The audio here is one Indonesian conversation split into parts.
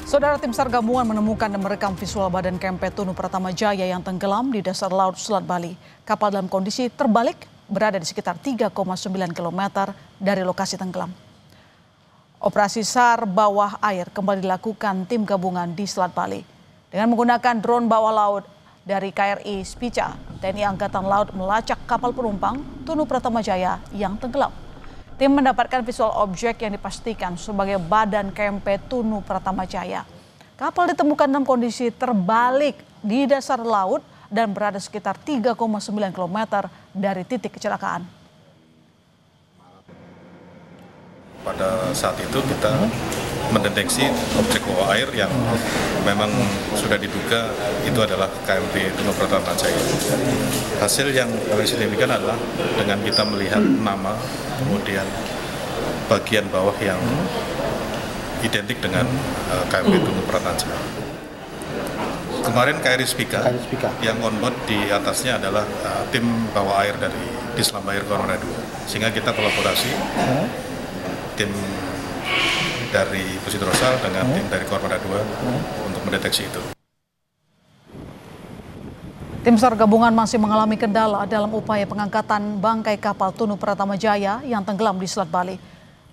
Saudara, tim SAR gabungan menemukan dan merekam visual badan KMP Tunu Pratama Jaya yang tenggelam di dasar laut Selat Bali. Kapal dalam kondisi terbalik berada di sekitar 3,9 km dari lokasi tenggelam. Operasi SAR bawah air kembali dilakukan tim gabungan di Selat Bali. Dengan menggunakan drone bawah laut dari KRI Spica, TNI Angkatan Laut melacak kapal penumpang Tunu Pratama Jaya yang tenggelam. Tim mendapatkan visual objek yang dipastikan sebagai badan KMP Tunu Pratama Jaya. Kapal ditemukan dalam kondisi terbalik di dasar laut dan berada sekitar 3,9 km dari titik kecelakaan. Pada saat itu kita mendeteksi objek bawah air yang memang sudah diduga itu adalah KMP Tunu Pratama Jaya. Hasil yang paling signifikan adalah dengan kita melihat nama, kemudian bagian bawah yang identik dengan KMP Tunu Pratama Jaya. Kemarin KRI Spica yang onboard di atasnya adalah tim bawah air dari Dislambair Kormada 2. Sehingga kita kolaborasi tim dari Pusidrosal dengan tim dari Kormada 2 untuk mendeteksi itu. Tim SAR gabungan masih mengalami kendala dalam upaya pengangkatan bangkai kapal Tunu Pratama Jaya yang tenggelam di Selat Bali.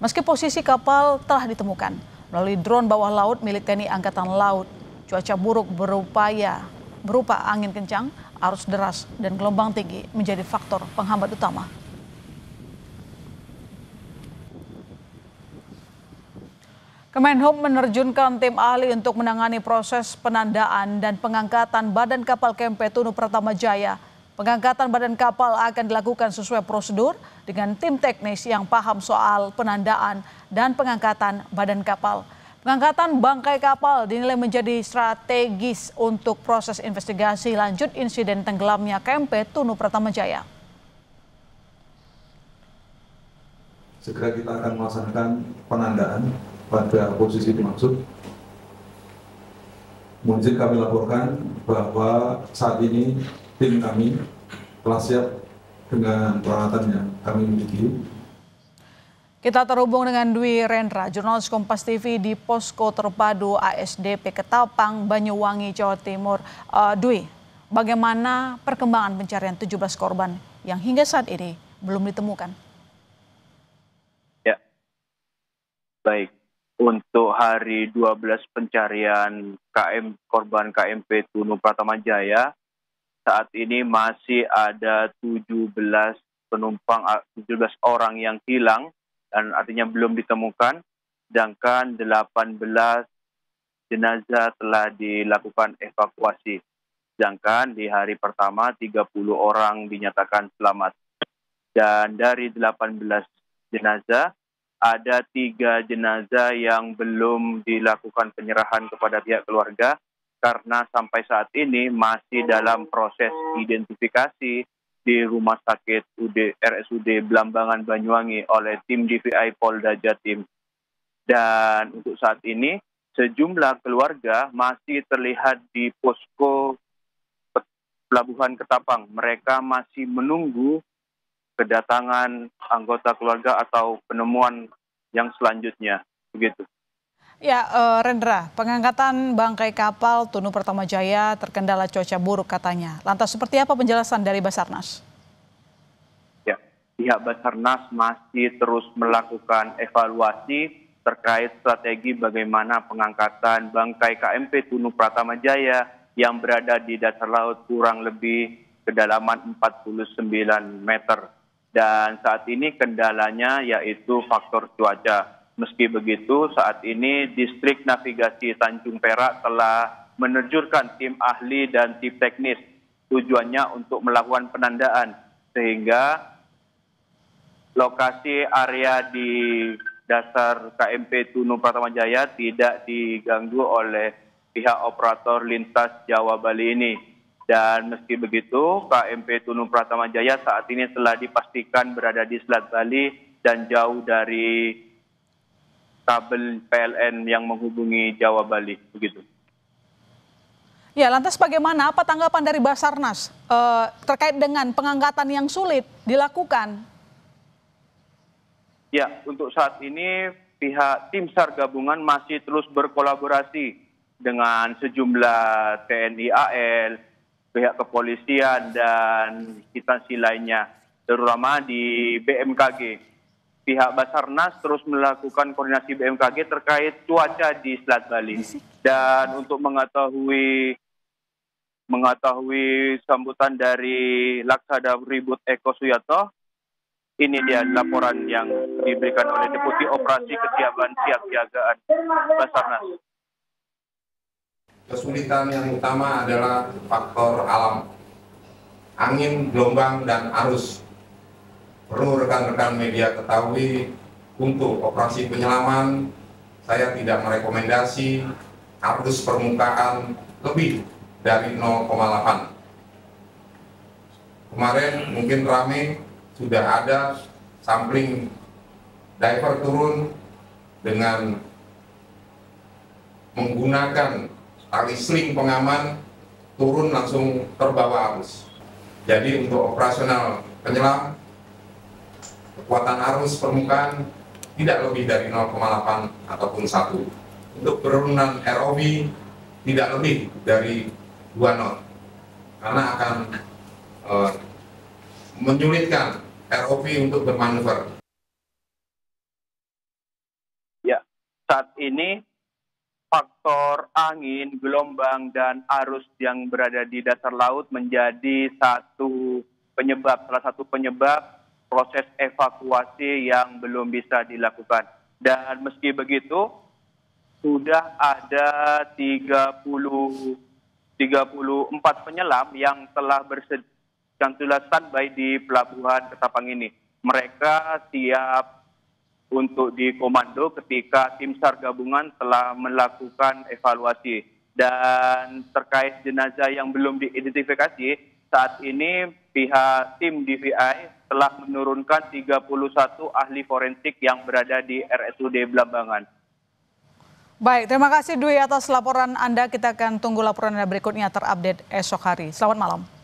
Meski posisi kapal telah ditemukan melalui drone bawah laut milik TNI Angkatan Laut, cuaca buruk berupa angin kencang, arus deras, dan gelombang tinggi menjadi faktor penghambat utama. Kemenhub menerjunkan tim ahli untuk menangani proses penandaan dan pengangkatan badan kapal KMP Tunu Pratama Jaya. Pengangkatan badan kapal akan dilakukan sesuai prosedur dengan tim teknis yang paham soal penandaan dan pengangkatan badan kapal. Pengangkatan bangkai kapal dinilai menjadi strategis untuk proses investigasi lanjut insiden tenggelamnya KMP Tunu Pratama Jaya. Segera kita akan melaksanakan penandaan pada posisi dimaksud. Mohon kami laporkan bahwa saat ini tim kami telah siap dengan peralatan yang kami miliki. Kita terhubung dengan Dwi Rendra, jurnalis Kompas TV di Posko Terpadu ASDP Ketapang, Banyuwangi, Jawa Timur. Dwi, bagaimana perkembangan pencarian 17 korban yang hingga saat ini belum ditemukan? Ya, baik. Untuk hari 12 pencarian korban KMP Tunu Pratama Jaya, saat ini masih ada 17 orang yang hilang dan artinya belum ditemukan, sedangkan 18 jenazah telah dilakukan evakuasi. Sedangkan di hari pertama 30 orang dinyatakan selamat. Dan dari 18 jenazah, ada 3 jenazah yang belum dilakukan penyerahan kepada pihak keluarga karena sampai saat ini masih dalam proses identifikasi di Rumah Sakit RSUD Blambangan Banyuwangi oleh tim DVI Polda Jatim. Dan untuk saat ini sejumlah keluarga masih terlihat di posko Pelabuhan Ketapang. Mereka masih menunggu kedatangan anggota keluarga atau penemuan yang selanjutnya, begitu. Ya, Rendra, pengangkatan bangkai kapal Tunu Pratama Jaya terkendala cuaca buruk katanya. Lantas seperti apa penjelasan dari Basarnas? Ya, pihak Basarnas masih terus melakukan evaluasi terkait strategi bagaimana pengangkatan bangkai KMP Tunu Pratama Jaya yang berada di dasar laut kurang lebih kedalaman 49 meter. Dan saat ini kendalanya yaitu faktor cuaca. Meski begitu, saat ini Distrik Navigasi Tanjung Perak telah menerjunkan tim ahli dan tim teknis. Tujuannya untuk melakukan penandaan, sehingga lokasi area di dasar KMP Tunu Pratama Jaya tidak diganggu oleh pihak operator lintas Jawa Bali ini. Dan meski begitu, KMP Tunu Pratama Jaya saat ini telah dipastikan berada di Selat Bali dan jauh dari kabel PLN yang menghubungi Jawa Bali, begitu. Ya, lantas bagaimana? Apa tanggapan dari Basarnas terkait dengan pengangkatan yang sulit dilakukan? Ya, untuk saat ini pihak tim SAR gabungan masih terus berkolaborasi dengan sejumlah TNI AL, pihak kepolisian, dan instansi lainnya, terutama di BMKG. Pihak Basarnas terus melakukan koordinasi BMKG terkait cuaca di Selat Bali. Dan untuk mengetahui sambutan dari Laksada Ribut Eko Suyato, ini dia laporan yang diberikan oleh Deputi Operasi Kesiapan Siapsiagaan Basarnas. Kesulitan yang utama adalah faktor alam, angin, gelombang, dan arus. Perlu rekan-rekan media ketahui, untuk operasi penyelaman, saya tidak merekomendasi arus permukaan lebih dari 0,8. Kemarin mungkin ramai, sudah ada sampling diver turun dengan menggunakan tali sling pengaman, turun langsung terbawa arus. Jadi untuk operasional penyelam, kekuatan arus permukaan tidak lebih dari 0,8 ataupun 1. Untuk penurunan ROV tidak lebih dari 2 knot, karena akan menyulitkan ROV untuk bermanuver. Ya, saat ini faktor angin, gelombang, dan arus yang berada di dasar laut menjadi salah satu penyebab proses evakuasi yang belum bisa dilakukan. Dan meski begitu, sudah ada 34 penyelam yang telah standby di Pelabuhan Ketapang ini. Mereka siap untuk dikomando ketika tim SAR gabungan telah melakukan evaluasi. Dan terkait jenazah yang belum diidentifikasi, saat ini pihak tim DVI telah menurunkan 31 ahli forensik yang berada di RSUD Blambangan. Baik, terima kasih Dwi atas laporan Anda. Kita akan tunggu laporan Anda berikutnya terupdate esok hari. Selamat malam.